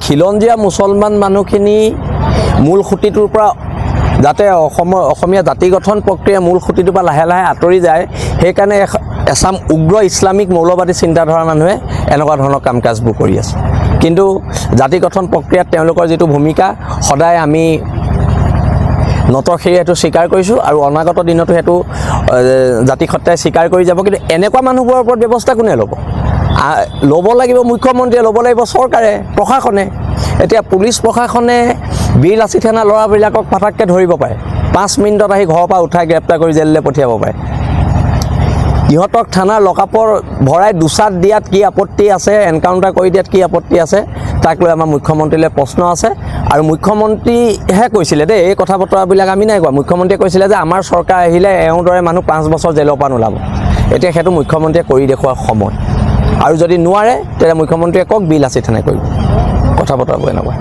খিলঞ্জীয়া মুছলমান মানুহখিনি মূল খুঁটিটোৰ পৰা যাতে অসমীয়া জাতি গঠন প্ৰক্ৰিয়া মূল খুঁটিটোৰ পৰা লাহে লাহে আঁতৰি যায়, সেইকাৰণে এচাম উগ্ৰ ইছলামিক মৌলবাদী চিন্তাধাৰা মানুহে এনেকুৱা ধৰণৰ কাম কাজবোৰ কৰি আছে। কিন্তু জাতি গঠন প্ৰক্ৰিয়াত তেওঁলোকৰ যিটো ভূমিকা সদায় আমি নতশিৰে সেইটো স্বীকাৰ কৰিছোঁ আৰু অনাগত দিনতো সেইটো জাতিসত্তাই স্বীকাৰ কৰি যাব। কিন্তু এনেকুৱা মানুহবোৰৰ ওপৰত ব্যৱস্থা কোনে ল'ব লাগিব? মুখ্যমন্ত্ৰীয়ে ল'ব লাগিব, চৰকাৰে, প্ৰশাসনে। এতিয়া পুলিচ প্ৰশাসনে বীৰ লাচিত সেনা ল'ৰাবিলাকক পাঠাককৈ ধৰিব পাৰে, 5 মিনিটত আহি ঘৰৰ পৰা উঠাই গ্ৰেপ্তাৰ কৰি জেললৈ পঠিয়াব পাৰে। ইহঁতক থানাৰ লকআপৰ ভৰাই দুচাত দিয়াত কি আপত্তি আছে, এনকাউণ্টাৰ কৰি দিয়াত কি আপত্তি আছে, তাক লৈ আমাৰ মুখ্যমন্ত্ৰীলৈ প্ৰশ্ন আছে। আৰু মুখ্যমন্ত্ৰীহে কৈছিলে দেই, এই কথা বতৰাবিলাক আমি নাই কোৱা। মুখ্যমন্ত্ৰীয়ে কৈছিলে যে আমাৰ চৰকাৰ আহিলে এওঁৰ দৰে মানুহ 5 বছৰ জেলৰ পৰা নোলাব। এতিয়া সেইটো মুখ্যমন্ত্ৰীয়ে কৰি দেখুওৱাৰ সময়, আৰু যদি নোৱাৰে তেতিয়া মুখ্যমন্ত্ৰীয়ে কওক বীৰ লাচিত সেনাই কৰিব। কথা বতৰাবোৰ এনেকুৱা।